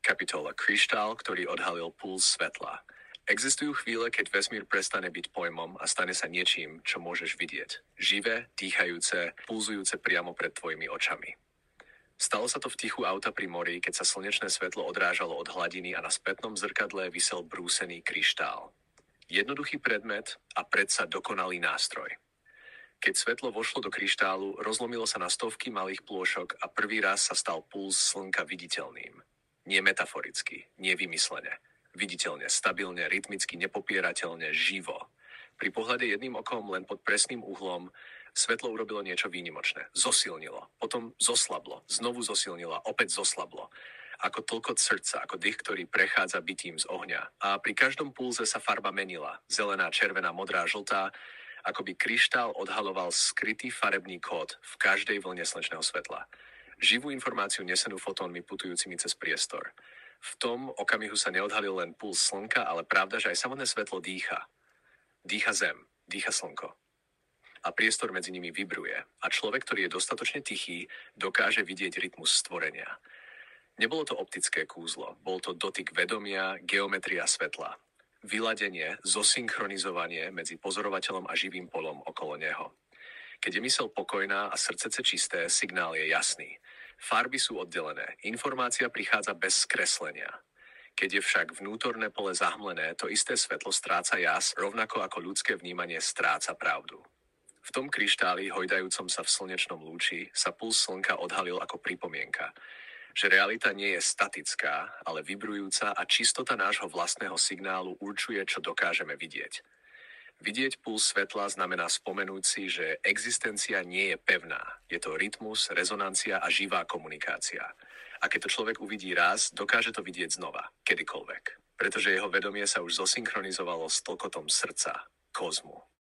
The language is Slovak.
Kapitola Kryštál, ktorý odhalil puls svetla. Existujú chvíle, keď vesmír prestane byť pojmom a stane sa niečím, čo môžeš vidieť. Živé, dýchajúce, pulzujúce priamo pred tvojimi očami. Stalo sa to v tichu auta pri mori, keď sa slnečné svetlo odrážalo od hladiny a na spätnom zrkadle visel brúsený kryštál. Jednoduchý predmet a predsa dokonalý nástroj. Keď svetlo vošlo do kryštálu, rozlomilo sa na stovky malých plôšok a prvý raz sa stal puls slnka viditeľným. Nie metaforicky, nie vymyslene. Viditeľne, stabilne, rytmicky, nepopierateľne, živo. Pri pohľade jedným okom, len pod presným uhlom, svetlo urobilo niečo výnimočné. Zosilnilo, potom zoslablo, znovu zosilnilo a opäť zoslablo. Ako tlkot srdca, ako dých, ktorý prechádza bytím z ohňa. A pri každom pulze sa farba menila. Zelená, červená, modrá, žltá. Ako by kryštál odhaloval skrytý farebný kód v každej vlne slnečného svetla. Živú informáciu nesenú fotónmi putujúcimi cez priestor. V tom okamihu sa neodhalil len puls slnka, ale pravda, že aj samotné svetlo dýcha. Dýcha zem, dýcha slnko. A priestor medzi nimi vibruje. A človek, ktorý je dostatočne tichý, dokáže vidieť rytmus stvorenia. Nebolo to optické kúzlo, bol to dotyk vedomia, geometria svetla. Vyladenie, zosynchronizovanie medzi pozorovateľom a živým polom okolo neho. Keď je myseľ pokojná a srdce čisté, signál je jasný. Farby sú oddelené, informácia prichádza bez skreslenia. Keď je však vnútorné pole zahmlené, to isté svetlo stráca jas, rovnako ako ľudské vnímanie stráca pravdu. V tom kryštáli, hojdajúcom sa v slnečnom lúči, sa puls slnka odhalil ako pripomienka, že realita nie je statická, ale vibrujúca a čistota nášho vlastného signálu určuje, čo dokážeme vidieť. Vidieť puls svetla znamená spomenúť si, že existencia nie je pevná. Je to rytmus, rezonancia a živá komunikácia. A keď to človek uvidí raz, dokáže to vidieť znova, kedykoľvek. Pretože jeho vedomie sa už zosynchronizovalo s tlkotom srdca, kozmu.